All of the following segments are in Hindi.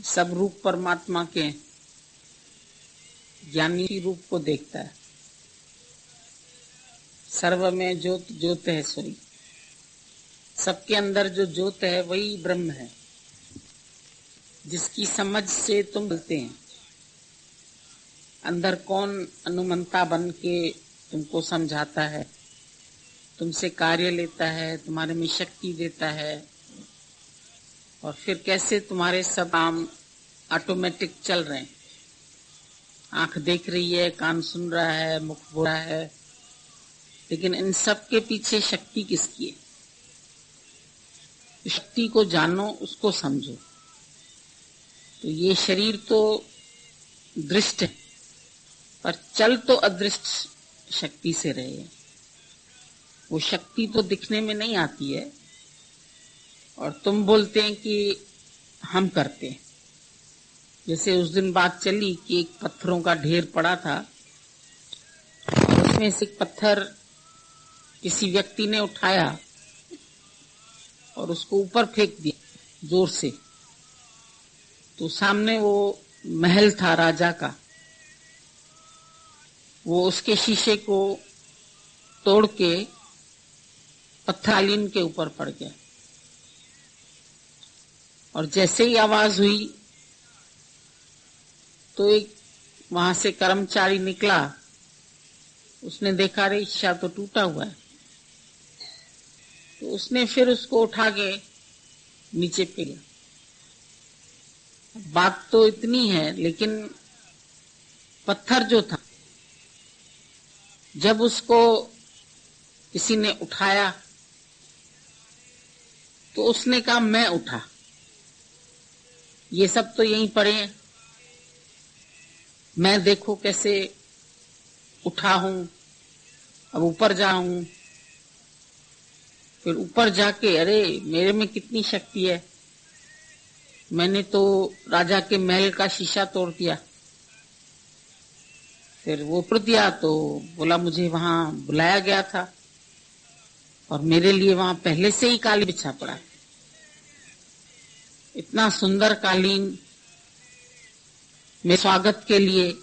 सब रूप परमात्मा के ज्ञानी रूप को देखता है। सर्व में ज्योत ज्योत है सोई, सबके अंदर जो ज्योत है वही ब्रह्म है, जिसकी समझ से तुम बोलते हैं। अंदर कौन अनुमंता बन के तुमको समझाता है, तुमसे कार्य लेता है, तुम्हारे में शक्ति देता है, और फिर कैसे तुम्हारे सब काम ऑटोमेटिक चल रहे हैं। आंख देख रही है, कान सुन रहा है, मुख बोल रहा है, लेकिन इन सब के पीछे शक्ति किसकी है? शक्ति को जानो, उसको समझो। तो ये शरीर तो दृष्ट है, पर चल तो अदृष्ट शक्ति से रहे हैं। वो शक्ति तो दिखने में नहीं आती है, और तुम बोलते हैं कि हम करते हैं। जैसे उस दिन बात चली कि एक पत्थरों का ढेर पड़ा था, और उसमें से एक पत्थर किसी व्यक्ति ने उठाया और उसको ऊपर फेंक दिया जोर से। तो सामने वो महल था राजा का, वो उसके शीशे को तोड़ के पत्थरालीन के ऊपर पड़ गया। और जैसे ही आवाज हुई तो एक वहां से कर्मचारी निकला, उसने देखा रे शीशा तो टूटा हुआ है। तो उसने फिर उसको उठा के नीचे फेंका। बात तो इतनी है, लेकिन पत्थर जो था, जब उसको किसी ने उठाया तो उसने कहा मैं उठा। ये सब तो यहीं पड़े हैं, मैं देखो कैसे उठा हूं, अब ऊपर जाऊं। फिर ऊपर जाके अरे मेरे में कितनी शक्ति है, मैंने तो राजा के महल का शीशा तोड़ दिया। फिर वो तोड़ दिया तो बोला मुझे वहां बुलाया गया था, और मेरे लिए वहां पहले से ही कालीन बिछा पड़ा, इतना सुंदर कालीन मेरे स्वागत के लिए।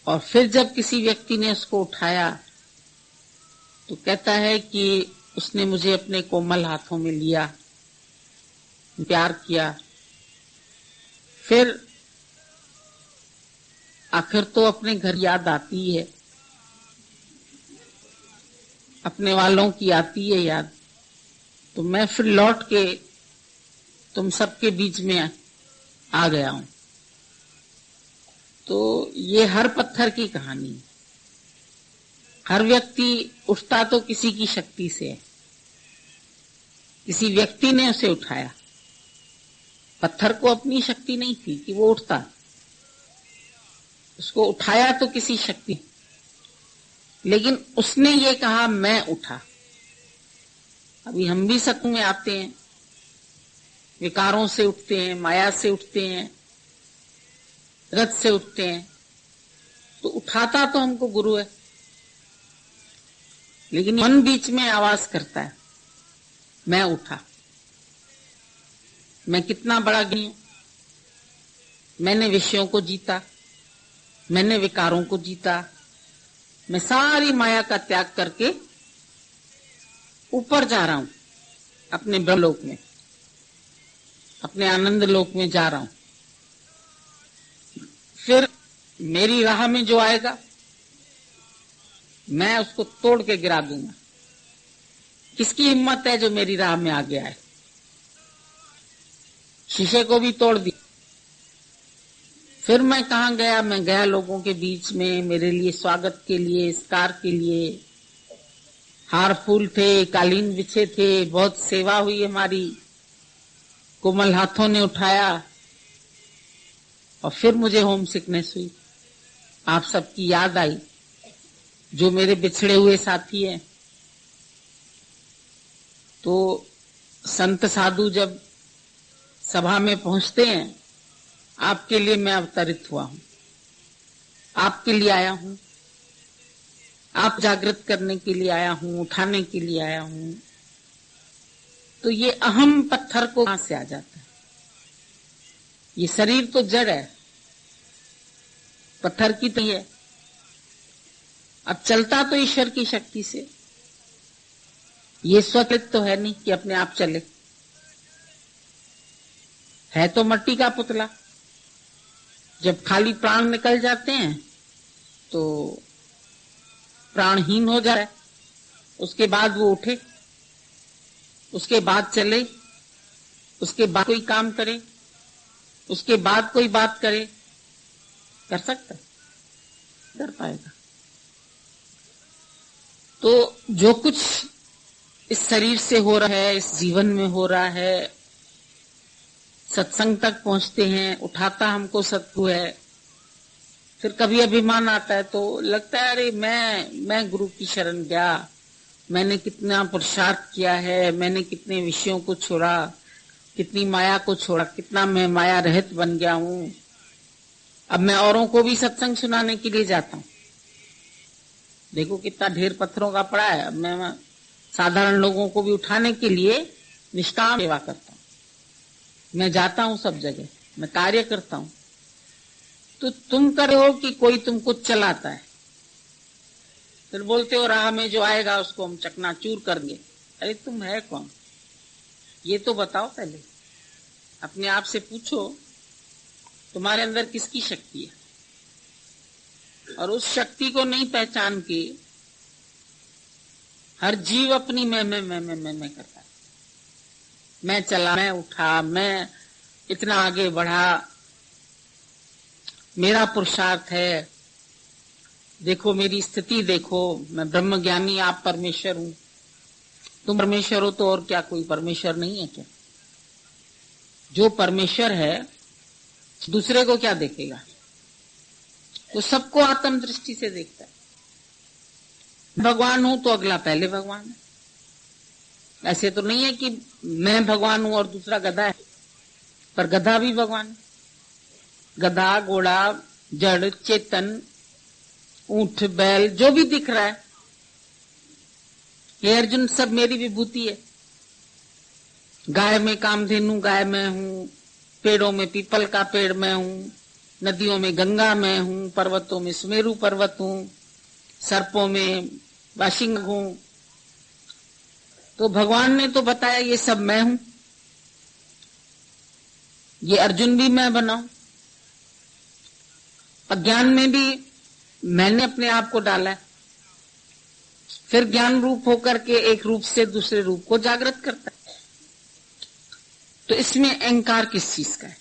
और फिर जब किसी व्यक्ति ने उसको उठाया तो कहता है कि उसने मुझे अपने कोमल हाथों में लिया, प्यार किया। फिर आखिर तो अपने घर याद आती है, अपने वालों की आती है याद। तो मैं फिर लौट के तुम सबके बीच में आ गया हूं। तो ये हर पत्थर की कहानी है। हर व्यक्ति उठता तो किसी की शक्ति से है, किसी व्यक्ति ने उसे उठाया। पत्थर को अपनी शक्ति नहीं थी कि वो उठता, उसको उठाया तो किसी शक्ति, लेकिन उसने ये कहा मैं उठा। अभी हम भी सत्संग में आते हैं, विकारों से उठते हैं, माया से उठते हैं, रथ से उठते हैं, तो उठाता तो हमको गुरु है, लेकिन मन बीच में आवाज करता है मैं उठा। मैं कितना बड़ा ज्ञानी हूं, मैंने विषयों को जीता, मैंने विकारों को जीता, मैं सारी माया का त्याग करके ऊपर जा रहा हूं, अपने ब्रह्मलोक में, अपने आनंद लोक में जा रहा हूं। फिर मेरी राह में जो आएगा मैं उसको तोड़ के गिरा दूंगा। किसकी हिम्मत है जो मेरी राह में आ गया है? शीशे को भी तोड़ दिया। फिर मैं कहां गया? मैं गया लोगों के बीच में, मेरे लिए स्वागत के लिए, स्कार के लिए हार फूल थे, कालीन बिछे थे, बहुत सेवा हुई हमारी, कोमल हाथों ने उठाया। और फिर मुझे होम सिकनेस हुई, आप सबकी याद आई जो मेरे बिछड़े हुए साथी हैं। तो संत साधु जब सभा में पहुंचते हैं, आपके लिए मैं अवतरित हुआ हूं, आपके लिए आया हूं, आप जागृत करने के लिए आया हूं, उठाने के लिए आया हूं। तो ये अहम पत्थर को कहां से आ जाता है? ये शरीर तो जड़ है, पत्थर की तो है। अब चलता तो ईश्वर की शक्ति से, ये स्वतंत्र तो है नहीं कि अपने आप चले, है तो मट्टी का पुतला। जब खाली प्राण निकल जाते हैं तो प्राणहीन हो जाए, उसके बाद वो उठे, उसके बाद चले, उसके बाद कोई काम करे, उसके बाद कोई बात करे, कर सकता है? कर पाएगा? तो जो कुछ इस शरीर से हो रहा है, इस जीवन में हो रहा है, सत्संग तक पहुंचते हैं, उठाता हमको सत्संग है, फिर कभी अभिमान आता है तो लगता है अरे मैं गुरु की शरण गया, मैंने कितना पुरुषार्थ किया है, मैंने कितने विषयों को छोड़ा, कितनी माया को छोड़ा, कितना मैं माया रहित बन गया हूं। अब मैं औरों को भी सत्संग सुनाने के लिए जाता हूं। देखो कितना ढेर पत्थरों का पड़ा है। अब मैं साधारण लोगों को भी उठाने के लिए निष्काम सेवा करता हूं। मैं जाता हूं सब जगह, मैं कार्य करता हूं। तो तुम करे हो कि कोई तुमको चलाता है, फिर बोलते हो राह में जो आएगा उसको हम चकनाचूर कर देंगे। अरे तुम है कौन, ये तो बताओ। पहले अपने आप से पूछो तुम्हारे अंदर किसकी शक्ति है। और उस शक्ति को नहीं पहचान के हर जीव अपनी मैं करता है। मैं चला, मैं उठा, मैं इतना आगे बढ़ा, मेरा पुरुषार्थ है, देखो मेरी स्थिति देखो, मैं ब्रह्म ज्ञानी, आप परमेश्वर हूं। तुम परमेश्वर हो तो और क्या कोई परमेश्वर नहीं है क्या? जो परमेश्वर है दूसरे को क्या देखेगा? वो सबको आत्म दृष्टि से देखता है। भगवान हूं तो अगला पहले भगवान है। ऐसे तो नहीं है कि मैं भगवान हूं और दूसरा गधा है, पर गधा भी भगवान है। गधा, घोड़ा, जड़, चेतन, ऊंट, बैल, जो भी दिख रहा है, ये अर्जुन सब मेरी विभूति है। गाय में कामधेनु गाय मैं हूं, पेड़ों में पीपल का पेड़ मैं हूं, नदियों में गंगा मैं हूं, पर्वतों में सुमेरु पर्वत हूं, सर्पों में वाशिंग हूं। तो भगवान ने तो बताया ये सब मैं हूं। ये अर्जुन भी मैं बनाऊं। अज्ञान में भी मैंने अपने आप को डाला है, फिर ज्ञान रूप होकर के एक रूप से दूसरे रूप को जागृत करता है। तो इसमें अहंकार किस चीज का है?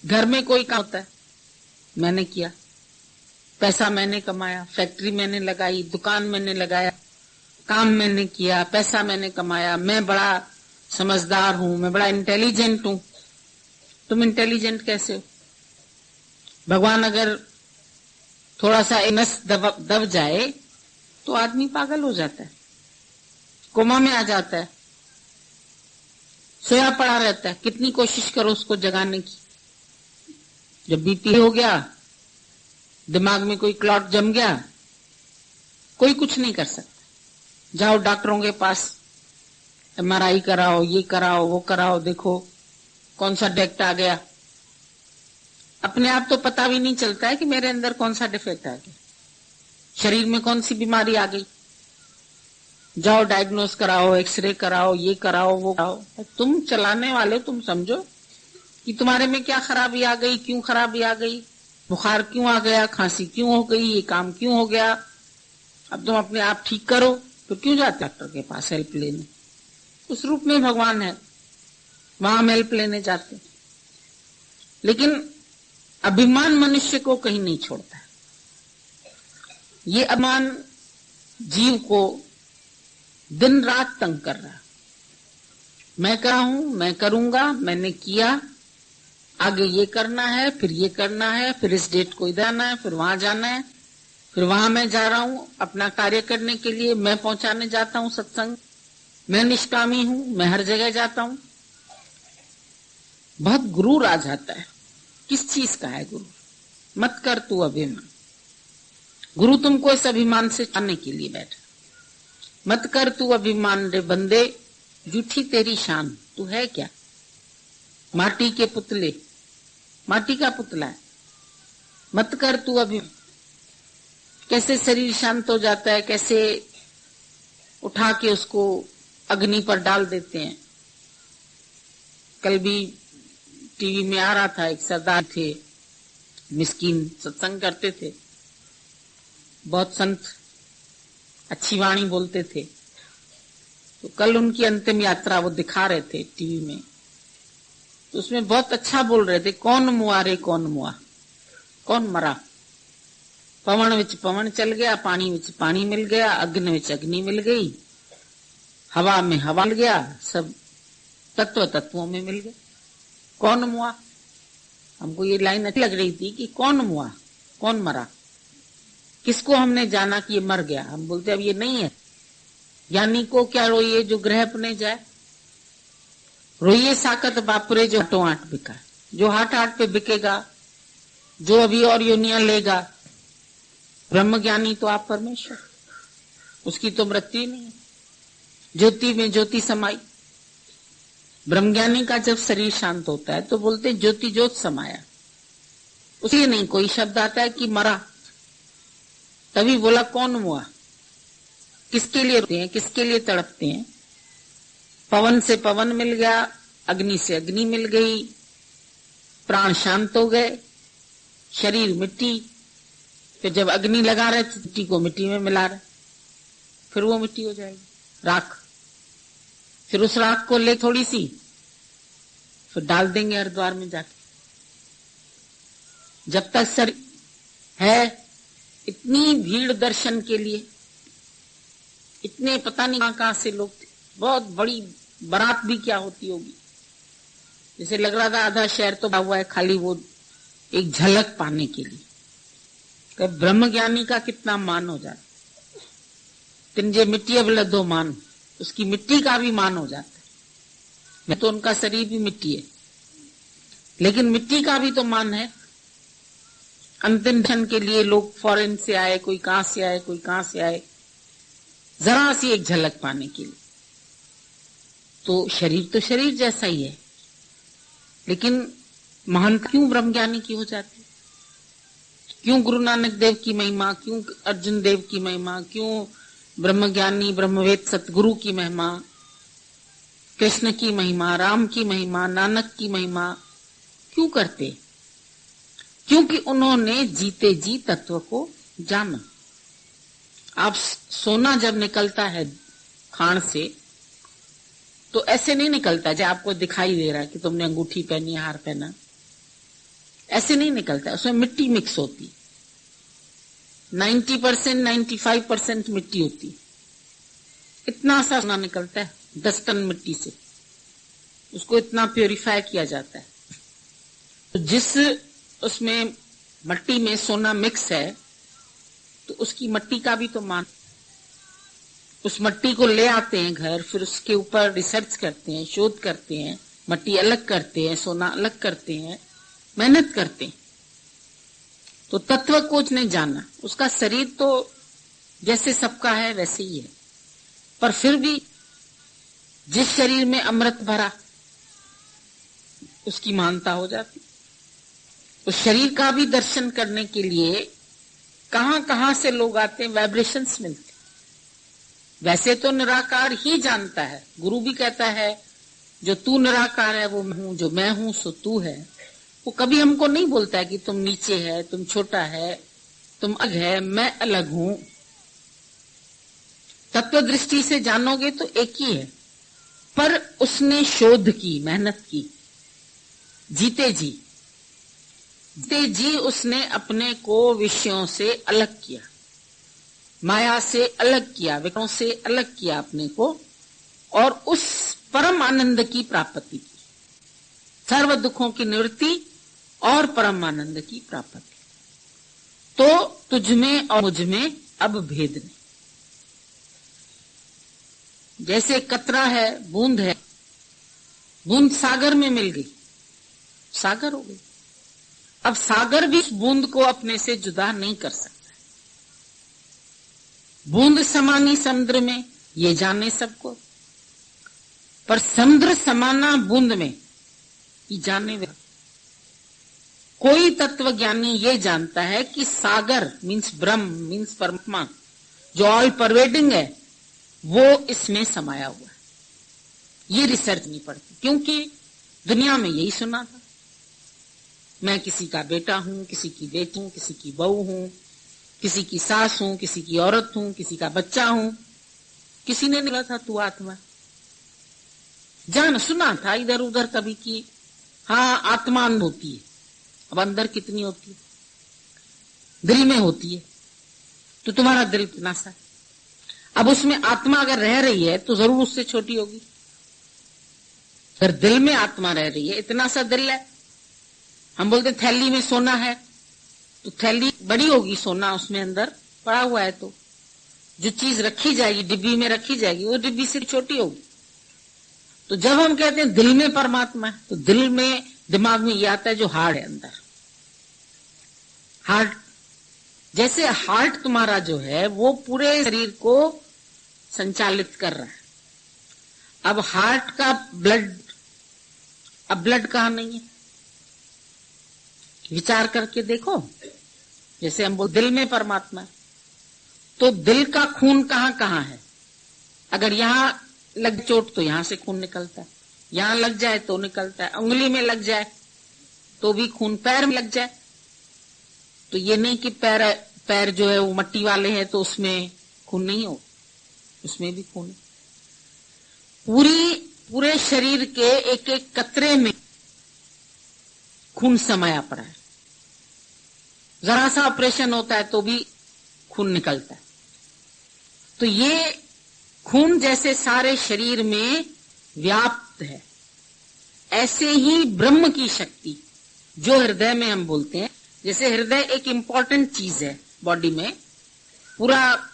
घर में कोई काम होता है, मैंने किया, पैसा मैंने कमाया, फैक्ट्री मैंने लगाई, दुकान मैंने लगाया, काम मैंने किया, पैसा मैंने कमाया, मैं बड़ा समझदार हूं, मैं बड़ा इंटेलिजेंट हूं। तुम इंटेलिजेंट कैसे हो? भगवान अगर थोड़ा सा नस दब जाए तो आदमी पागल हो जाता है, कोमा में आ जाता है, सोया पड़ा रहता है। कितनी कोशिश करो उसको जगाने की। जब बीपी हो गया, दिमाग में कोई क्लॉट जम गया, कोई कुछ नहीं कर सकता। जाओ डॉक्टरों के पास, MRI कराओ, ये कराओ, वो कराओ, देखो कौन सा डिफेक्ट आ गया। अपने आप तो पता भी नहीं चलता है कि मेरे अंदर कौन सा डिफेक्ट आ गया, शरीर में कौन सी बीमारी आ गई। जाओ डायग्नोस कराओ, एक्सरे कराओ, ये कराओ, वो कराओ। तुम चलाने वाले, तुम समझो कि तुम्हारे में क्या खराबी आ गई, क्यों खराबी आ गई, बुखार क्यों आ गया, खांसी क्यों हो गई, ये काम क्यों हो गया। अब तुम अपने आप ठीक करो, तो क्यों जाते डॉक्टर के पास हेल्प लेने? उस रूप में भगवान है, वहां हम हेल्प लेने जाते। लेकिन अभिमान मनुष्य को कहीं नहीं छोड़ता है। ये अभिमान जीव को दिन रात तंग कर रहा। मैं कर रहा हूं, मैं करूंगा, मैंने किया, आगे ये करना है, फिर ये करना है, फिर इस डेट को इधर आना है, फिर वहां जाना है, फिर वहां मैं जा रहा हूं अपना कार्य करने के लिए, मैं पहुंचाने जाता हूं सत्संग, मैं निष्कामी हूं, मैं हर जगह जाता हूं। बहुत गुरूर आ जाता है। किस चीज का है गुरु? मत कर तू अभिमान। गुरु तुमको इस अभिमान से छाने के लिए बैठा। मत कर तू अभिमान रे बंदे, झूठी तेरी शान, तू है क्या? माटी के पुतले, माटी का पुतला है, मत कर तू अभी। कैसे शरीर शांत हो जाता है, कैसे उठा के उसको अग्नि पर डाल देते हैं। कल भी टीवी में आ रहा था, एक सरदार थे, मिस्कीन, सत्संग करते थे, बहुत संत, अच्छी वाणी बोलते थे। तो कल उनकी अंतिम यात्रा वो दिखा रहे थे टीवी में, तो उसमें बहुत अच्छा बोल रहे थे, कौन मुआ रे कौन मुआ, कौन मरा। पवन विच पवन चल गया, पानी विच पानी मिल गया, अग्नि विच अग्नि मिल गई, हवा में हवा मिल गया, सब तत्व तत्वों में मिल गए। कौन मुआ? हमको ये लाइन अच्छी लग रही थी कि कौन मुआ, कौन मरा, किसको हमने जाना कि ये मर गया। हम बोलते अब ये नहीं है, ज्ञानी को क्या रोइए जो ग्रह अपने जाए, रोइए साकत बापुरे जो हाटों हाट बिका, जो हाट हाट पे बिकेगा, जो अभी और योनियां लेगा। ब्रह्म ज्ञानी तो आप परमेश्वर, उसकी तो मृत्यु नहीं है। ज्योति में ज्योति समाई, ब्रह्मज्ञानी का जब शरीर शांत होता है तो बोलते ज्योति ज्योत समाया। उसलिए नहीं कोई शब्द आता है कि मरा, तभी बोला कौन मुआ। किसके लिए रोते हैं, किसके लिए तड़पते हैं? पवन से पवन मिल गया, अग्नि से अग्नि मिल गई, प्राण शांत हो गए, शरीर मिट्टी। फिर जब अग्नि लगा रहे तो मिट्टी को मिट्टी में मिला रहे, फिर वो मिट्टी हो जाएगी, राख। फिर उस राख को ले थोड़ी सी, फिर डाल देंगे हरिद्वार में जाके। जब तक शरीर है, इतनी भीड़ दर्शन के लिए, इतने पता नहीं कहां से लोग थे, बहुत बड़ी बारात भी क्या होती होगी। जैसे लग रहा था आधा शहर तो हुआ है खाली वो एक झलक पाने के लिए। ब्रह्म ज्ञानी का कितना मान हो जाता, तिनजे मिट्टी अब लदो मान, उसकी मिट्टी का भी मान हो जाता है। मैं तो उनका शरीर भी मिट्टी है, लेकिन मिट्टी का भी तो मान है। अंतिम दर्शन के लिए लोग फॉरेन से आए, कोई कहां से आए, कोई कहां से आए, जरा सी एक झलक पाने के लिए। तो शरीर जैसा ही है, लेकिन महानता क्यों ब्रह्मज्ञानी की हो जाती? क्यों गुरु नानक देव की महिमा, क्यों अर्जुन देव की महिमा, क्यों ब्रह्मज्ञानी ब्रह्मवेद सतगुरु की महिमा, कृष्ण की महिमा, राम की महिमा, नानक की महिमा क्यों करते? क्योंकि उन्होंने जीते जी तत्व को जाना। आप सोना जब निकलता है खान से तो ऐसे नहीं निकलता जब आपको दिखाई दे रहा है कि तुमने अंगूठी पहनी, हार पहना, ऐसे नहीं निकलता। उसमें मिट्टी मिक्स होती, 90% 95% मिट्टी होती। इतना सा सोना निकलता है 10 टन मिट्टी से, उसको इतना प्योरीफाई किया जाता है। तो जिस उसमें मट्टी में सोना मिक्स है, तो उसकी मट्टी का भी तो मान। उस मट्टी को ले आते हैं घर, फिर उसके ऊपर रिसर्च करते हैं, शोध करते हैं, मट्टी अलग करते हैं, सोना अलग करते हैं, मेहनत करते हैं। तो तत्व को उसने जाना। उसका शरीर तो जैसे सबका है वैसे ही है, पर फिर भी जिस शरीर में अमृत भरा उसकी महानता हो जाती। उस शरीर का भी दर्शन करने के लिए कहां कहां से लोग आते हैं, वाइब्रेशंस मिलते। वैसे तो निराकार ही जानता है, गुरु भी कहता है जो तू निराकार है वो मैं हूं, जो मैं हूं सो तू है। वो कभी हमको नहीं बोलता है कि तुम नीचे है, तुम छोटा है, तुम अलग है, मैं अलग हूं। तत्व दृष्टि से जानोगे तो एक ही है, पर उसने शोध की, मेहनत की, जीते जी उसने अपने को विषयों से अलग किया, माया से अलग किया, विकारों से अलग किया अपने को, और उस परम आनंद की प्राप्ति की, सर्व दुखों की निवृत्ति और परम आनंद की प्राप्ति। तो तुझमें और मुझमें अब भेद नहीं। जैसे कतरा है, बूंद है, बूंद सागर में मिल गई, सागर हो गई। अब सागर भी बूंद को अपने से जुदा नहीं कर सकता। बूंद समानी समुद्र में, ये जाने सबको, पर समुद्र समाना बूंद में ये जानने वाला कोई तत्वज्ञानी ये जानता है कि सागर मीन्स ब्रह्म मीन्स परमात्मा जो ऑल परवेडिंग है वो इसमें समाया हुआ है। ये रिसर्च नहीं पड़ती, क्योंकि दुनिया में यही सुना था, मैं किसी का बेटा हूं, किसी की बेटी हूं, किसी की बहू हूं, किसी की सास हूं, किसी की औरत हूं, किसी का बच्चा हूं। किसी ने नहीं कहा था तू आत्मा। जान सुना था इधर उधर कभी की हाँ आत्मा होती है। अब अंदर कितनी होती है? दिल में होती है। तो तुम्हारा दिल कितना सा है? अब उसमें आत्मा अगर रह रही है तो जरूर उससे छोटी होगी। अगर दिल में आत्मा रह रही है, इतना सा दिल है, हम बोलते थैली में सोना है, तो थैली बड़ी होगी, सोना उसमें अंदर पड़ा हुआ है, तो जो चीज रखी जाएगी डिब्बी में रखी जाएगी वो डिब्बी से छोटी होगी। तो जब हम कहते हैं दिल में परमात्मा है, तो दिल में दिमाग में ये आता है जो हार्ट है अंदर। हार्ट जैसे हार्ट तुम्हारा जो है वो पूरे शरीर को संचालित कर रहा है। अब हार्ट का ब्लड, अब ब्लड कहां नहीं है? विचार करके देखो। जैसे हम बोल दिल में परमात्मा है, तो दिल का खून कहां कहां है? अगर यहां लग चोट तो यहां से खून निकलता है, यहां लग जाए तो निकलता है, उंगली में लग जाए तो भी खून, पैर में लग जाए तो ये नहीं कि पैर जो है वो मट्टी वाले हैं तो उसमें खून नहीं हो, उसमें भी खून है। पूरे शरीर के एक एक कतरे में खून समाया पड़ा है। जरा सा ऑपरेशन होता है तो भी खून निकलता है। तो ये खून जैसे सारे शरीर में व्याप्त है, ऐसे ही ब्रह्म की शक्ति जो हृदय में हम बोलते हैं, जैसे हृदय एक इंपॉर्टेंट चीज है बॉडी में, पूरा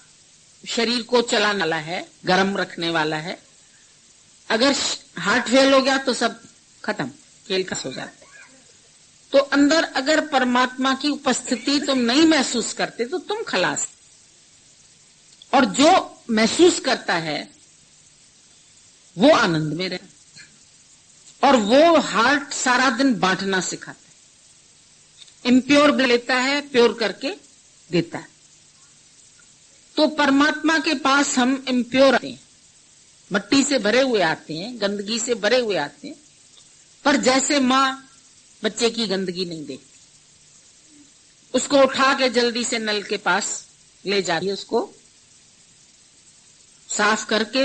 शरीर को चलाने वाला है, गर्म रखने वाला है। अगर हार्ट फेल हो गया तो सब खत्म, खेल खस हो जाता है। तो अंदर अगर परमात्मा की उपस्थिति तुम नहीं महसूस करते तो तुम खलास। और जो महसूस करता है वो आनंद में रहता, और वो हार्ट सारा दिन बांटना सिखाता है, इम्प्योर लेता है, प्योर करके देता है। तो परमात्मा के पास हम इम्प्योर आते हैं, मट्टी से भरे हुए आते हैं, गंदगी से भरे हुए आते हैं, पर जैसे मां बच्चे की गंदगी नहीं देखती, उसको उठा के जल्दी से नल के पास ले जाती है, उसको साफ करके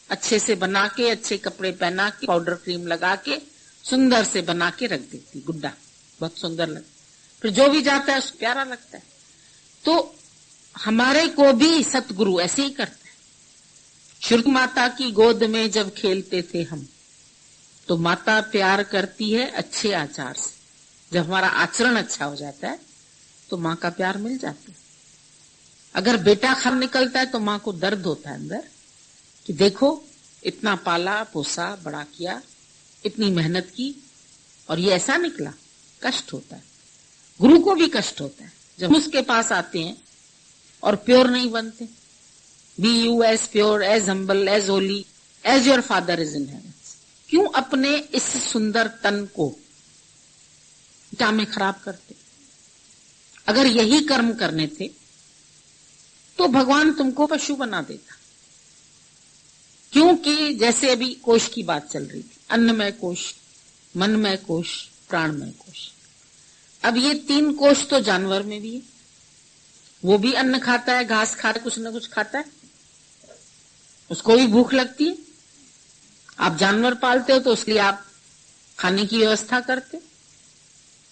अच्छे से बना के, अच्छे कपड़े पहना के, पाउडर क्रीम लगा के सुंदर से बना के रख देती, गुड्डा बहुत सुंदर लगता, फिर जो भी जाता है उसको प्यारा लगता है। तो हमारे को भी सतगुरु ऐसे ही करता है। शुरू माता की गोद में जब खेलते थे हम, तो माता प्यार करती है अच्छे आचार से। जब हमारा आचरण अच्छा हो जाता है तो माँ का प्यार मिल जाता है। अगर बेटा खराब निकलता है तो माँ को दर्द होता है अंदर कि देखो इतना पाला पोसा बड़ा किया, इतनी मेहनत की और ये ऐसा निकला, कष्ट होता है। गुरु को भी कष्ट होता है जब उसके पास आते हैं और प्योर नहीं बनते। Be you as pure, as humble, as holy as your father is in heaven. क्यों अपने इस सुंदर तन को क्या में खराब करते? अगर यही कर्म करने थे तो भगवान तुमको पशु बना देता। क्योंकि जैसे अभी कोश की बात चल रही थी, अन्नमय कोश, मनमय कोश, प्राणमय कोश। अब ये 3 कोश तो जानवर में भी है, वो भी अन्न खाता है, घास खाता है, कुछ न कुछ खाता है, उसको भी भूख लगती है। आप जानवर पालते हो तो उसके लिए आप खाने की व्यवस्था करते।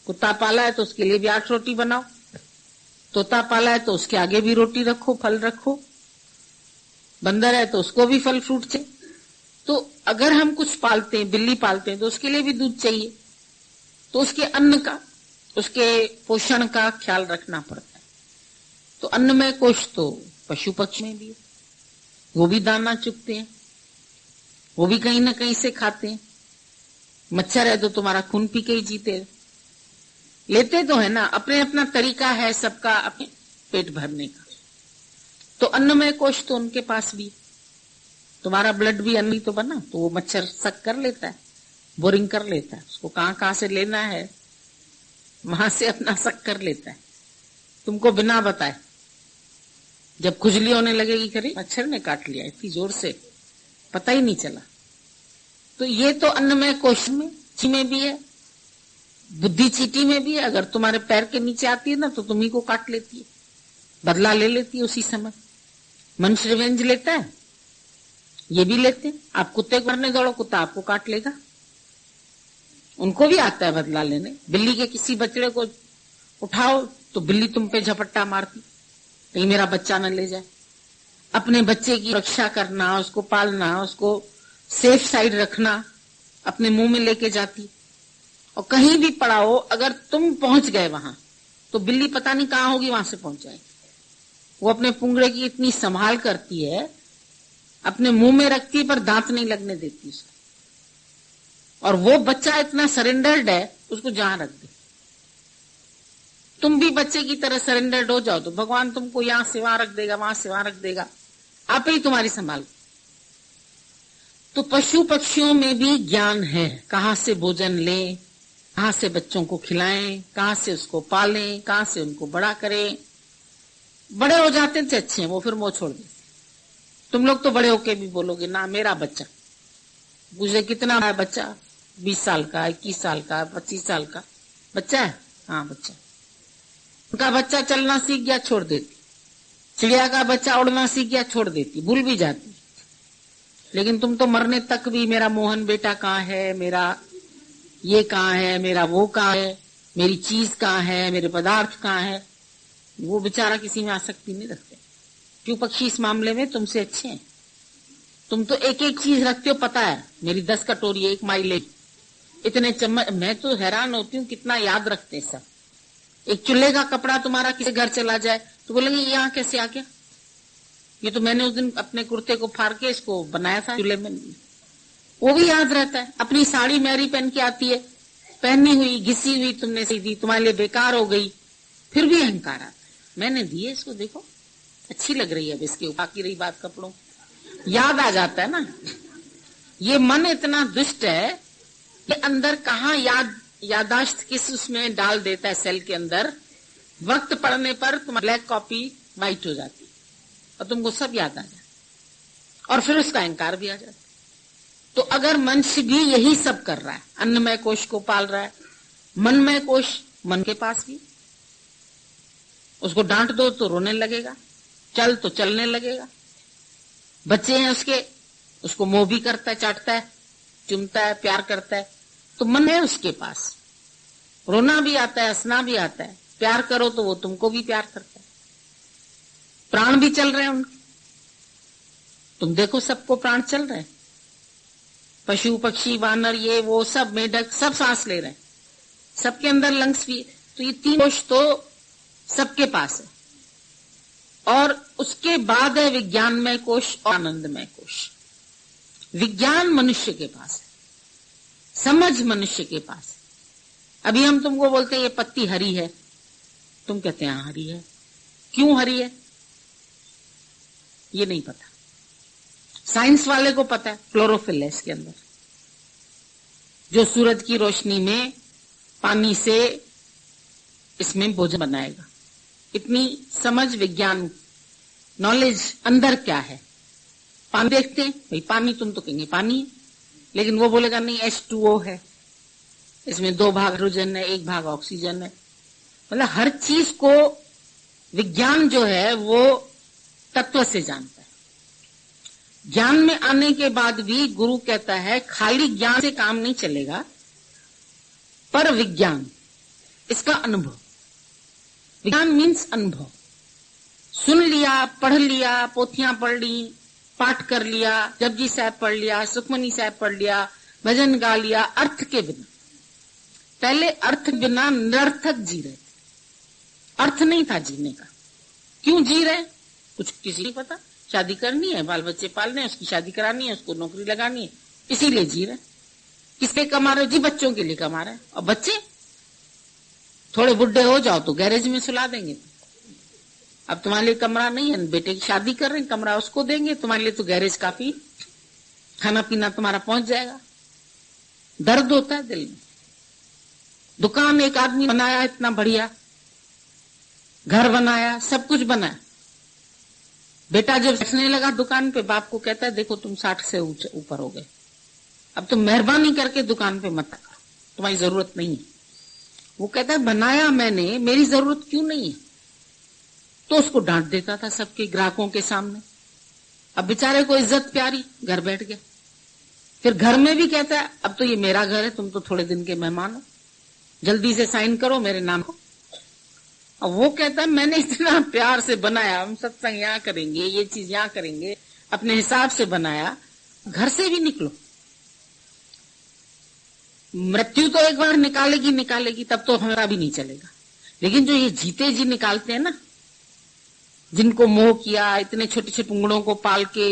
कुत्ता पाला है तो उसके लिए भी 8 रोटी बनाओ, तोता पाला है तो उसके आगे भी रोटी रखो, फल रखो, बंदर है तो उसको भी फल फ्रूट चाहिए। तो अगर हम कुछ पालते हैं, बिल्ली पालते हैं तो उसके लिए भी दूध चाहिए, तो उसके अन्न का, उसके पोषण का ख्याल रखना पड़ता है। तो अन्नमय कोश तो पशु पक्षी में भी है, वो भी दाना चुगते हैं, वो भी कहीं ना कहीं से खाते हैं। मच्छर है तो तुम्हारा खून पी के ही जीते, लेते तो है ना, अपने अपना तरीका है सबका अपने पेट भरने का। तो अन्नमय कोश तो उनके पास भी, तुम्हारा ब्लड भी अन्न तो बना, तो वो मच्छर सक कर लेता है, बोरिंग कर लेता है, उसको कहां से लेना है वहां से अपना शक कर लेता है, तुमको बिना बताए। जब खुजली होने लगेगी, करे मच्छर ने काट लिया इतनी जोर से, पता ही नहीं चला। तो ये तो अन्नमय कोश में ची में भी है, बुद्धि चीटी में भी है। अगर तुम्हारे पैर के नीचे आती है ना तो तुम्ही को काट लेती है, बदला ले लेती है उसी समय। मनुष्य रिवेंज लेता है, ये भी लेते हैं। आप कुत्ते को मारने दौड़ो, कुत्ता आपको काट लेगा, उनको भी आता है बदला लेने। बिल्ली के किसी बच्चे को उठाओ तो बिल्ली तुम पे झपट्टा मारती, कहीं मेरा बच्चा न ले जाए। अपने बच्चे की रक्षा करना, उसको पालना, उसको सेफ साइड रखना, अपने मुंह में लेके जाती। और कहीं भी पड़ा हो, अगर तुम पहुंच गए वहां तो बिल्ली पता नहीं कहां होगी, वहां से पहुंच जाएगी। वो अपने पुंगड़े की इतनी संभाल करती है, अपने मुंह में रखती है पर दांत नहीं लगने देती उसको। और वो बच्चा इतना सरेंडर्ड है, उसको जहां रख दे। तुम भी बच्चे की तरह सरेंडर्ड हो जाओ तो भगवान तुमको यहां से वहां रख देगा, वहां से वहां रख देगा, आप ही तुम्हारी संभाल। तो पशु पक्षियों में भी ज्ञान है, कहां से भोजन लें, कहां से बच्चों को खिलाएं, कहां से उसको पालें, कहां से उनको बड़ा करें। बड़े हो जाते थे अच्छे हैं, वो फिर मोह छोड़ देते। तुम लोग तो बड़े होके भी बोलोगे ना मेरा बच्चा, पूछे कितना है बच्चा, 20 साल का, 21 साल का, 25 साल का बच्चा है, हाँ बच्चा। उनका बच्चा चलना सीख गया, छोड़ देती। चिड़िया का बच्चा उड़ना सीख गया, छोड़ देती, भूल भी जाती। लेकिन तुम तो मरने तक भी मेरा मोहन बेटा कहाँ है, मेरा ये कहाँ है, मेरा वो कहाँ है, मेरी चीज कहाँ है, मेरे पदार्थ कहाँ है, वो बेचारा किसी में आसक्ति नहीं रखते। क्यों? पक्षी इस मामले में तुमसे अच्छे हैं। तुम तो एक एक चीज रखते हो, पता है मेरी 10 कटोरी, 1 माइलेज, इतने चम्मच। मैं तो हैरान होती हूँ कितना याद रखते हैं सब। एक चूल्हे का कपड़ा तुम्हारा किसी घर चला जाए तो बोलेंगे ये यहाँ कैसे आ गया, ये तो मैंने उस दिन अपने कुर्ते को फाड़ के इसको बनाया था चूल्हे में। वो भी याद रहता है। अपनी साड़ी मैरी पहन के आती है, पहनी हुई घिसी हुई तुमने सी दी, तुम्हारे लिए बेकार हो गई, फिर भी अहंकार आता है, मैंने दी है इसको, देखो अच्छी लग रही है। अब इसके बाकी रही बात कपड़ों, याद आ जाता है ना। ये मन इतना दुष्ट है कि अंदर कहाँ यादाश्त किस उसमें डाल देता है सेल के अंदर। वक्त पड़ने पर तुम्हारी ब्लैक कॉपी व्हाइट हो जाती और तुमको सब याद आ जाता और फिर उसका अहंकार भी आ जाता। तो अगर मनुष्य भी यही सब कर रहा है, अन्नमय कोश को पाल रहा है, मनमय कोश मन के पास भी, उसको डांट दो तो रोने लगेगा, चल तो चलने लगेगा। बच्चे हैं उसके, उसको मोह भी करता है, चाटता है, चुमता है, प्यार करता है। तो मन है उसके पास, रोना भी आता है, हंसना भी आता है। प्यार करो तो वो तुमको भी प्यार करता है। प्राण भी चल रहे हैं उनके, तुम देखो सबको प्राण चल रहे हैं। पशु पक्षी वानर ये वो सब, मेढक सब सांस ले रहे हैं, सबके अंदर लंग्स भी। तो ये 3 कोश तो सबके पास है। और उसके बाद है विज्ञानमय कोश और आनंदमय कोश। विज्ञान मनुष्य के पास है, समझ मनुष्य के पास है। अभी हम तुमको बोलते हैं ये पत्ती हरी है, तुम कहते हैं हरी है। क्यों हरी है ये नहीं पता। साइंस वाले को पता है, क्लोरोफिल है इसके अंदर, जो सूरज की रोशनी में पानी से इसमें भोजन बनाएगा। इतनी समझ, विज्ञान, नॉलेज अंदर क्या है। पानी देखते हैं, भाई पानी, तुम तो कहेंगे पानी है, लेकिन वो बोलेगा नहीं H2O है, इसमें 2 भाग हाइड्रोजन है, 1 भाग ऑक्सीजन है। मतलब हर चीज को विज्ञान जो है वो तत्व से जानता है। ज्ञान में आने के बाद भी गुरु कहता है खाली ज्ञान से काम नहीं चलेगा, पर विज्ञान, इसका अनुभव। विज्ञान मीन्स अनुभव। सुन लिया, पढ़ लिया, पोथियां पढ़ ली, पाठ कर लिया, जपजी साहब पढ़ लिया, सुखमनी साहब पढ़ लिया, भजन गा लिया, अर्थ के बिना। पहले अर्थ बिना निरर्थक जी रहे थे, अर्थ नहीं था जीने का। क्यों जी रहे? कुछ किसी नहीं पता, शादी करनी है, बाल बच्चे पालने हैं, उसकी शादी करानी है, उसको नौकरी लगानी है, इसीलिए जी रहे। किसके कमा रहे? जी बच्चों के लिए कमा रहे हैं। और बच्चे थोड़े बुढ़े हो जाओ तो गैरेज में सुला देंगे। अब तुम्हारे लिए कमरा नहीं है, बेटे की शादी कर रहे हैं, कमरा उसको देंगे, तुम्हारे लिए तो गैरेज काफी, खाना पीना तुम्हारा पहुंच जाएगा। दर्द होता है दिल में। दुकान एक आदमी बनाया इतना बढ़िया, घर बनाया, सब कुछ बनाया। बेटा जब बैठने लगा दुकान पे, बाप को कहता है देखो तुम 60 से ऊपर हो गए, अब तुम मेहरबानी करके दुकान पे मत करो, तुम्हारी जरूरत नहीं है। वो कहता है बनाया मैंने, मेरी जरूरत क्यों नहीं है। तो उसको डांट देता था सबके ग्राहकों के सामने। अब बेचारे को इज्जत प्यारी, घर बैठ गया। फिर घर में भी कहता है अब तो ये मेरा घर है, तुम तो थोड़े दिन के मेहमान हो, जल्दी से साइन करो मेरे नाम को। अब वो कहता है मैंने इतना प्यार से बनाया, हम सत्संग यहाँ करेंगे, ये चीज यहाँ करेंगे, अपने हिसाब से बनाया, घर से भी निकलो। मृत्यु तो एक बार निकालेगी, तब तो हमारा भी नहीं चलेगा। लेकिन जो ये जीते जी निकालते हैं ना, जिनको मोह किया, इतने छोटे छोटे पुंगड़ों को पाल के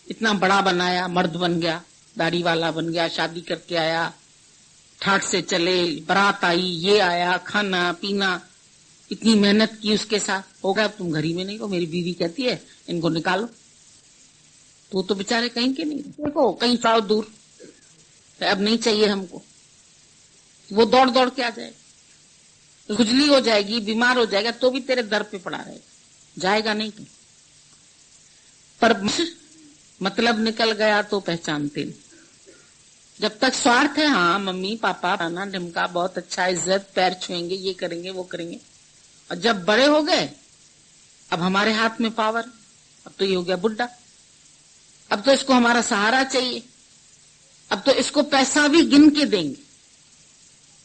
इतना बड़ा बनाया, मर्द बन गया, दाढ़ी वाला बन गया, शादी करके आया, ठाट से चले, बारात आई, ये आया, खाना पीना, इतनी मेहनत की उसके साथ, हो गया अब तुम घर ही में नहीं हो। मेरी बीवी कहती है इनको निकालो, तो बेचारे कहीं के नहीं, देखो कहीं जाओ दूर, अब नहीं चाहिए हमको। वो दौड़ दौड़ के आ जाएगा, खुजली हो जाएगी, बीमार हो जाएगा, तो भी तेरे दर पे पड़ा रहेगा, जाएगा नहीं कहीं। पर मतलब निकल गया तो पहचानते नहीं। जब तक स्वार्थ है, हाँ मम्मी पापा खाना ढिमका बहुत अच्छा, इज्जत, पैर छुएंगे, ये करेंगे वो करेंगे। और जब बड़े हो गए, अब हमारे हाथ में पावर, अब तो ये हो गया बुढ़ा, अब तो इसको हमारा सहारा चाहिए, अब तो इसको पैसा भी गिन के देंगे,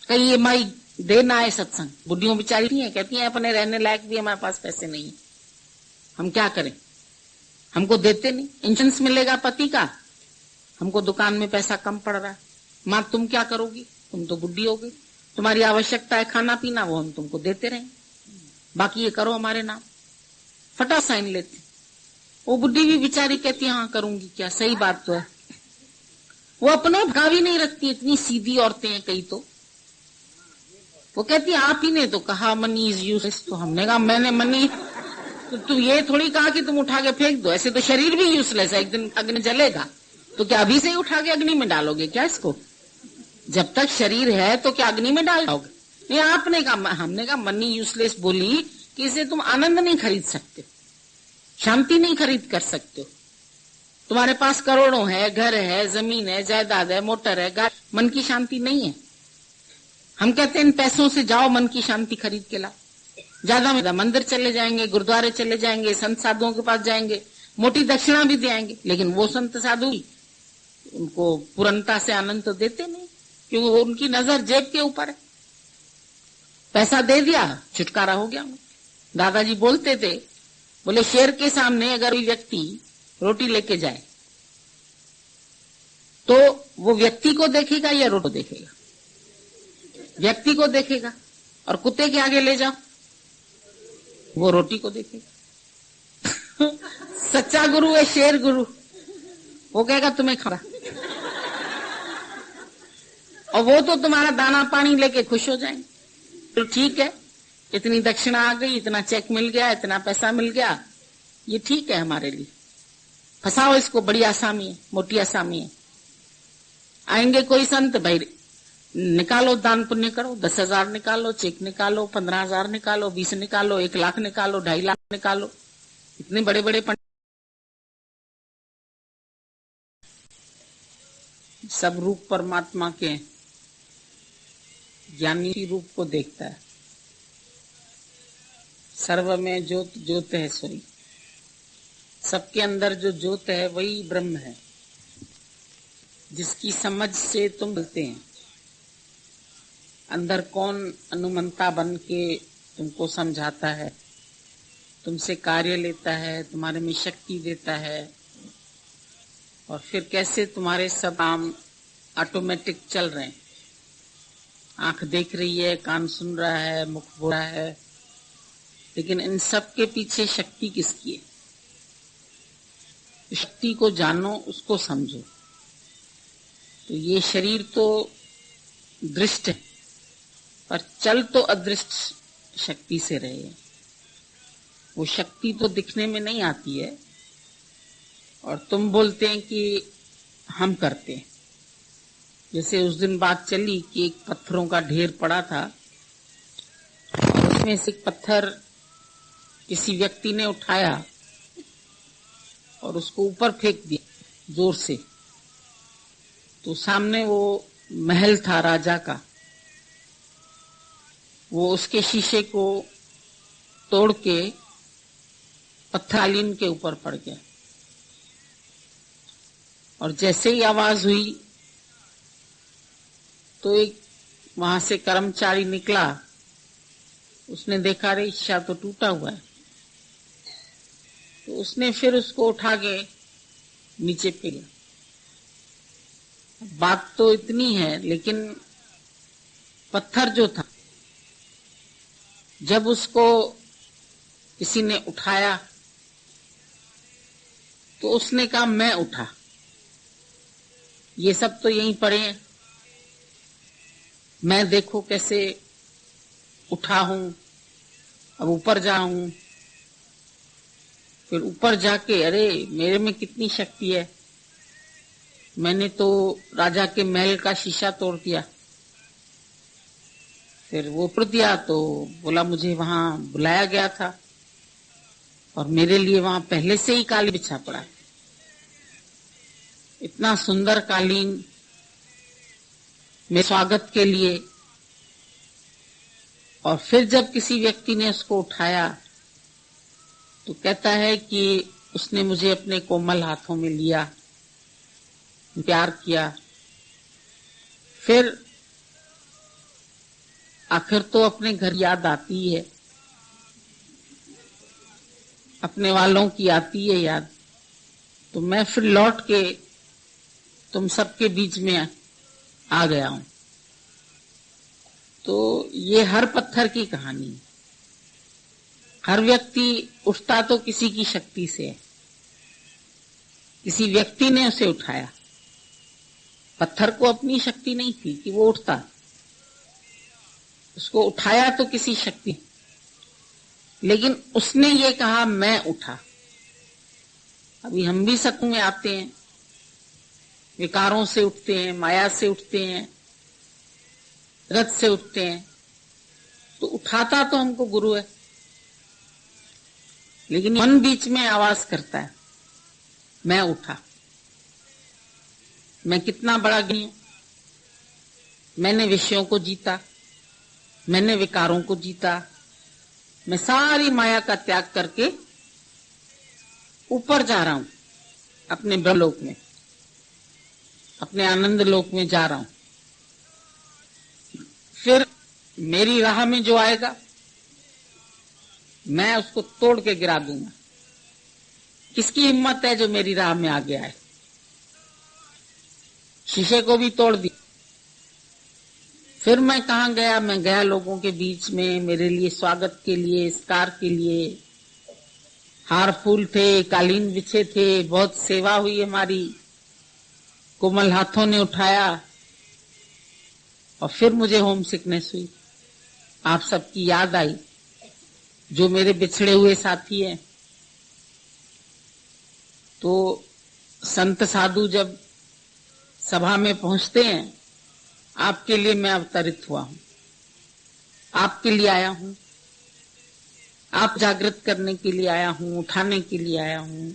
कहीं ये माई देना है सत्संग। बुढ़ियों बेचारी नहीं है, कहती है अपने रहने लायक भी हमारे पास पैसे नहीं है, हम क्या करें, हमको देते नहीं। इंश्योरेंस मिलेगा पति का, हमको दुकान में पैसा कम पड़ रहा है, माँ तुम क्या करोगी, तुम तो बुढ़ी हो गई, तुम्हारी आवश्यकता है खाना पीना, वो हम तुमको देते रहें, बाकी ये करो हमारे नाम, फटा साइन लेते। वो बुढ़ी भी बेचारी कहती है हाँ करूंगी क्या, सही बात तो है। वो अपनों का भी नहीं रखती, इतनी सीधी औरतें हैं कई तो। वो कहती है आप ही ने तो कहा मनी इज यूजलेस, तो हमने कहा मैंने मनी, तो तुम ये थोड़ी कहा कि तुम उठा के फेंक दो, ऐसे तो शरीर भी यूजलेस है, एक दिन अग्नि जलेगा, तो क्या अभी से ही उठा के अग्नि में डालोगे क्या इसको? जब तक शरीर है तो क्या अग्नि में डाल दोगे? नहीं, आपने कहा, हमने कहा मनी यूजलेस बोली कि इसे तुम आनंद नहीं खरीद सकते, शांति नहीं खरीद कर सकते हो। तुम्हारे पास करोड़ों है, घर है, जमीन है, जायदाद है, मोटर है, गाड़ी, मन की शांति नहीं है। हम कहते हैं इन पैसों से जाओ मन की शांति खरीद के लाओ, ज्यादा में मंदिर चले जाएंगे, गुरुद्वारे चले जाएंगे, संत साधुओं के पास जाएंगे, मोटी दक्षिणा भी देंगे, लेकिन वो संत साधु उनको पूर्णता से आनंद तो देते नहीं, क्योंकि उनकी नजर जेब के ऊपर है। पैसा दे दिया, छुटकारा हो गया। दादाजी बोलते थे, बोले शेर के सामने अगर कोई व्यक्ति रोटी लेके जाए तो वो व्यक्ति को देखेगा या रोटी को देखेगा? व्यक्ति को देखेगा। और कुत्ते के आगे ले जाओ, वो रोटी को देखेगा। सच्चा गुरु है शेर गुरु, वो कहेगा तुम्हें खा, और वो तो तुम्हारा दाना पानी लेके खुश हो जाएंगे। तो ठीक है, इतनी दक्षिणा आ गई, इतना चेक मिल गया, इतना पैसा मिल गया, ये ठीक है हमारे लिए, फंसाओ इसको, बड़ी आसामी है, मोटी आसामी है। आएंगे कोई संत, भाई निकालो दान पुण्य करो, 10,000 निकालो, चेक निकालो, 15,000 निकालो, 20 निकालो, 1 लाख निकालो, 2.5 लाख निकालो, इतने बड़े बड़े सब रूप परमात्मा के ज्ञानी रूप को देखता है। सर्व में ज्योत ज्योत है सोई, सबके अंदर जो ज्योत है वही ब्रह्म है, जिसकी समझ से तुम बोलते हैं। अंदर कौन अनुमंता बन के तुमको समझाता है, तुमसे कार्य लेता है, तुम्हारे में शक्ति देता है, और फिर कैसे तुम्हारे सब काम ऑटोमेटिक चल रहे हैं। आंख देख रही है, कान सुन रहा है, मुख बोल रहा है, लेकिन इन सब के पीछे शक्ति किसकी है? शक्ति को जानो, उसको समझो। तो ये शरीर तो दृष्ट है, पर चल तो अदृष्ट शक्ति से रहे हैं। वो शक्ति तो दिखने में नहीं आती है, और तुम बोलते हैं कि हम करते हैं। जैसे उस दिन बात चली कि एक पत्थरों का ढेर पड़ा था और उसमें से एक पत्थर किसी व्यक्ति ने उठाया और उसको ऊपर फेंक दिया जोर से। तो सामने वो महल था राजा का, वो उसके शीशे को तोड़ के पत्थरालीन के ऊपर पड़ गया। और जैसे ही आवाज हुई तो एक वहां से कर्मचारी निकला, उसने देखा रे शीशा तो टूटा हुआ है। तो उसने फिर उसको उठा के नीचे फेंका। बात तो इतनी है, लेकिन पत्थर जो था जब उसको किसी ने उठाया तो उसने कहा मैं उठा। ये सब तो यहीं पड़े हैं, मैं देखो कैसे उठा हूं, अब ऊपर जाऊं। फिर ऊपर जाके अरे मेरे में कितनी शक्ति है, मैंने तो राजा के महल का शीशा तोड़ दिया। फिर वो ऊपर दिया तो बोला मुझे वहां बुलाया गया था और मेरे लिए वहां पहले से ही कालीन बिछा पड़ा है, इतना सुंदर कालीन मेरे स्वागत के लिए। और फिर जब किसी व्यक्ति ने उसको उठाया तो कहता है कि उसने मुझे अपने कोमल हाथों में लिया, प्यार किया। फिर आखिर तो अपने घर याद आती है, अपने वालों की आती है याद। तो मैं फिर लौट के तुम सबके बीच में आ गया हूं। तो ये हर पत्थर की कहानी है। हर व्यक्ति उठता तो किसी की शक्ति से है, किसी व्यक्ति ने उसे उठाया। पत्थर को अपनी शक्ति नहीं थी कि वो उठता, उसको उठाया तो किसी शक्ति, लेकिन उसने ये कहा मैं उठा। अभी हम भी सत्संग में आते हैं, विकारों से उठते हैं, माया से उठते हैं, रथ से उठते हैं, तो उठाता तो हमको गुरु है, लेकिन मन बीच में आवाज करता है मैं उठा। मैं कितना बड़ा ज्ञानी हूं, मैंने विषयों को जीता, मैंने विकारों को जीता, मैं सारी माया का त्याग करके ऊपर जा रहा हूं, अपने ब्रह्मलोक में, अपने आनंद लोक में जा रहा हूं। फिर मेरी राह में जो आएगा मैं उसको तोड़ के गिरा दूंगा। किसकी हिम्मत है जो मेरी राह में आ गया है? शीशे को भी तोड़ दिया। फिर मैं कहां गया? मैं गया लोगों के बीच में, मेरे लिए स्वागत के लिए, सत्कार के लिए हार फूल थे, कालीन बिछे थे, बहुत सेवा हुई हमारी, कोमल हाथों ने उठाया। और फिर मुझे होम सिकनेस हुई, आप सबकी याद आई जो मेरे बिछड़े हुए साथी हैं। तो संत साधु जब सभा में पहुंचते हैं, आपके लिए मैं अवतरित हुआ हूं, आपके लिए आया हूं, आप जागृत करने के लिए आया हूं, उठाने के लिए आया हूं।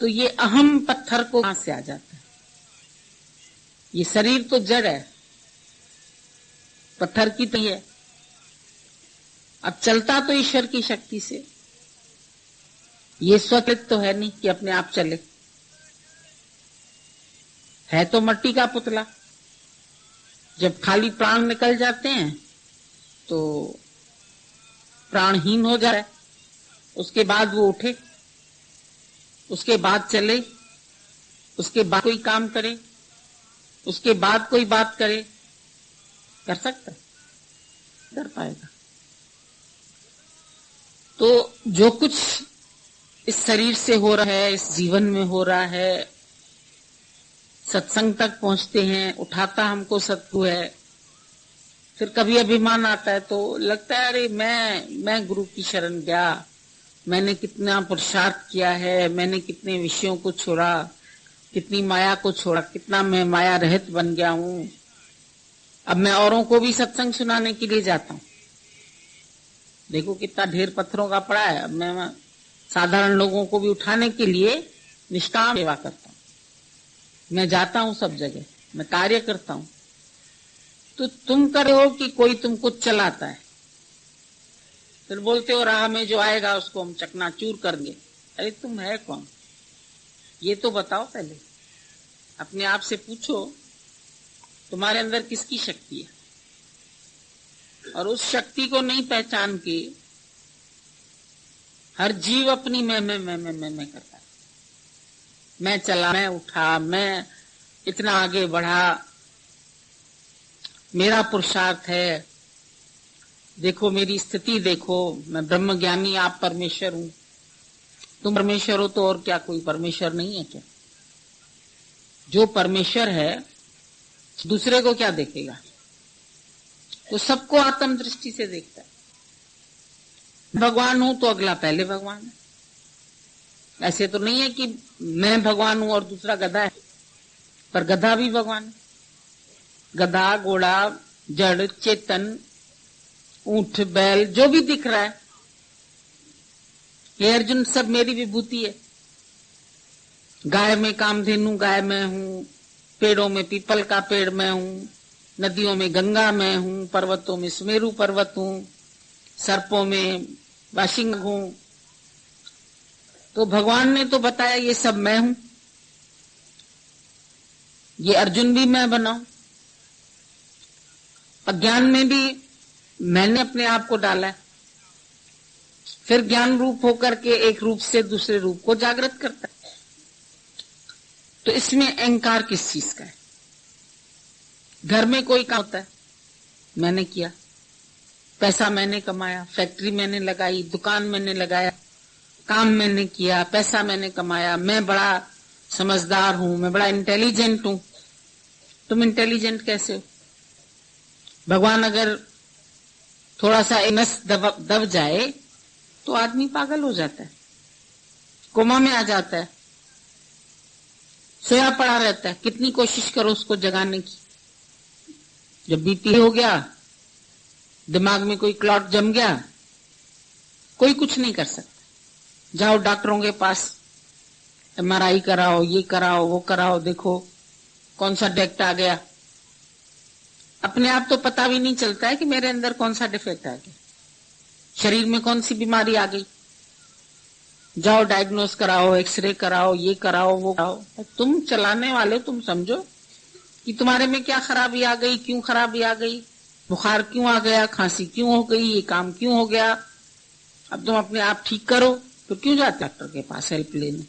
तो ये अहम पत्थर को कहां से आ जाता है? ये शरीर तो जड़ है, पत्थर की तो है। अब चलता तो ईश्वर की शक्ति से, ये स्वतंत्र तो है नहीं कि अपने आप चले, है तो मट्टी का पुतला। जब खाली प्राण निकल जाते हैं तो प्राणहीन हो जाए, उसके बाद वो उठे, उसके बाद चले, उसके बाद कोई काम करे, उसके बाद कोई बात करे, कर सकता है? कर पाएगा? तो जो कुछ इस शरीर से हो रहा है, इस जीवन में हो रहा है, सत्संग तक पहुंचते हैं, उठाता हमको सत्संग है। फिर कभी अभिमान आता है तो लगता है अरे मैं गुरु की शरण गया, मैंने कितना पुरुषार्थ किया है, मैंने कितने विषयों को छोड़ा, कितनी माया को छोड़ा, कितना मैं माया रहित बन गया हूं। अब मैं औरों को भी सत्संग सुनाने के लिए जाता हूं। देखो कितना ढेर पत्थरों का पड़ा है। अब मैं साधारण लोगों को भी उठाने के लिए निष्काम सेवा करता हूं। मैं जाता हूं सब जगह, मैं कार्य करता हूं। तो तुम करे हो कि कोई तुमको चलाता है, फिर बोलते हो राह में जो आएगा उसको हम चकनाचूर करेंगे। अरे तुम है कौन, ये तो बताओ। पहले अपने आप से पूछो तुम्हारे अंदर किसकी शक्ति है। और उस शक्ति को नहीं पहचान के हर जीव अपनी मैं करता है। मैं चला, मैं उठा, मैं इतना आगे बढ़ा, मेरा पुरुषार्थ है, देखो मेरी स्थिति देखो, मैं ब्रह्म ज्ञानी, आप परमेश्वर हूं। तुम परमेश्वर हो तो और क्या कोई परमेश्वर नहीं है क्या? जो परमेश्वर है दूसरे को क्या देखेगा? वो सबको आत्म दृष्टि से देखता है। भगवान हूं तो अगला पहले भगवान है। ऐसे तो नहीं है कि मैं भगवान हूं और दूसरा गधा है, पर गधा भी भगवान है। गधा, घोड़ा, जड़, चेतन, ऊंट, बैल, जो भी दिख रहा है, ये अर्जुन सब मेरी विभूति है। गाय में कामधेनु गाय मैं हूं, पेड़ों में पीपल का पेड़ मैं हूं, नदियों में गंगा मैं हूं, पर्वतों में सुमेरु पर्वत हूं, सर्पों में वाशिंग हूं। तो भगवान ने तो बताया ये सब मैं हूं। ये अर्जुन भी मैं बनाऊं। अज्ञान में भी मैंने अपने आप को डाला है, फिर ज्ञान रूप होकर के एक रूप से दूसरे रूप को जागृत करता है। तो इसमें अहंकार किस चीज का है? घर में कोई काम होता है, मैंने किया, पैसा मैंने कमाया, फैक्ट्री मैंने लगाई, दुकान मैंने लगाया, काम मैंने किया, पैसा मैंने कमाया, मैं बड़ा समझदार हूं, मैं बड़ा इंटेलिजेंट हूं। तुम इंटेलिजेंट कैसे हो? भगवान अगर थोड़ा सा नस दब जाए तो आदमी पागल हो जाता है, कोमा में आ जाता है, सोया पड़ा रहता है। कितनी कोशिश करो उसको जगाने की। जब बीपी हो गया, दिमाग में कोई क्लॉट जम गया, कोई कुछ नहीं कर सकता। जाओ डॉक्टरों के पास, एमआरआई कराओ, ये कराओ, वो कराओ, देखो कौन सा डिफेक्ट आ गया। अपने आप तो पता भी नहीं चलता है कि मेरे अंदर कौन सा डिफेक्ट आ गया, शरीर में कौन सी बीमारी आ गई। जाओ डायग्नोस कराओ, एक्सरे कराओ, ये कराओ, वो कराओ। तुम चलाने वाले, तुम समझो कि तुम्हारे में क्या खराबी आ गई, क्यों खराबी आ गई, बुखार क्यों आ गया, खांसी क्यों हो गई, ये काम क्यों हो गया। अब तुम अपने आप ठीक करो तो क्यों जाते डॉक्टर के पास हेल्प लेने?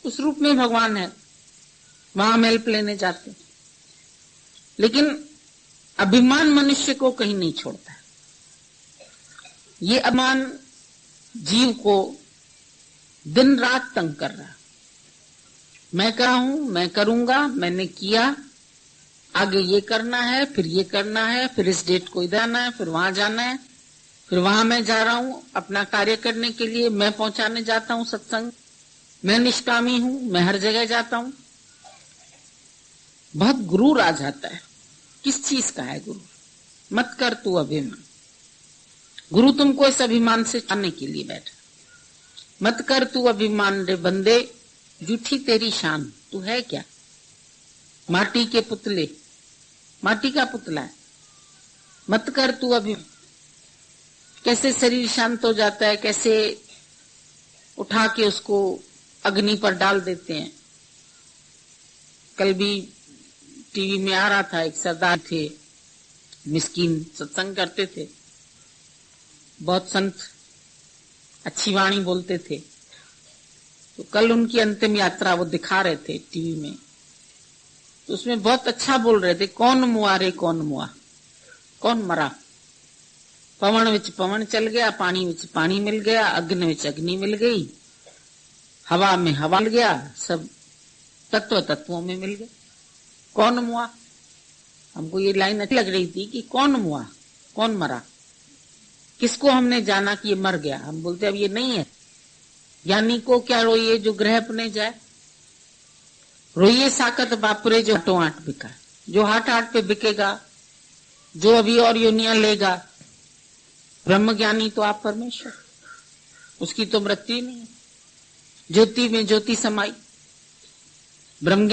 उस रूप में भगवान है, वहां हम हेल्प लेने जाते। लेकिन अभिमान मनुष्य को कहीं नहीं छोड़ता है। ये अभिमान जीव को दिन रात तंग कर रहा। मैं कर रहा हूं, मैं करूंगा, मैंने किया, आगे ये करना है, फिर ये करना है, फिर इस डेट को इधर आना है, फिर वहां जाना है, फिर वहां मैं जा रहा हूं अपना कार्य करने के लिए, मैं पहुंचाने जाता हूं सत्संग, मैं निष्कामी हूं, मैं हर जगह जाता हूं। बहुत गुरूर आ जाता है। किस चीज का है गुरु? मत कर तू अभिमान। गुरु तुमको इस अभिमान से छाड़ने के लिए बैठा। मत कर तू अभिमान रे बंदे, झूठी तेरी शान, तू है क्या? माटी के पुतले, माटी का पुतला है। मत कर तू अभिमान। कैसे शरीर शांत हो जाता है, कैसे उठा के उसको अग्नि पर डाल देते हैं। कल भी टीवी में आ रहा था, एक सरदार थे, मिस्कीन, सत्संग करते थे, बहुत संत, अच्छी वाणी बोलते थे। तो कल उनकी अंतिम यात्रा वो दिखा रहे थे टीवी में। तो उसमें बहुत अच्छा बोल रहे थे, कौन मुआ रे कौन मुआ, कौन मरा। पवन विच पवन चल गया, पानी विच पानी मिल गया, अग्नि विच अग्नि मिल गई, हवा में हवा मिल गया, सब तत्व तत्वों में मिल गए। कौन मुआ? हमको ये लाइन अच्छी लग रही थी कि कौन मुआ, कौन मरा, किसको हमने जाना कि ये मर गया। हम बोलते अब ये नहीं है, ज्ञानी को क्या रोइए जो ग्रह अपने जाए। रोइए साकत बापुरे जो हाटों हाट बिका, जो हाट हाट पे बिकेगा, जो अभी और योनियां लेगा, ब्रह्म ज्ञानी तो आप परमेश्वर, उसकी तो मृत्यु नहीं है। ज्योति में ज्योति समाई, ब्रह्म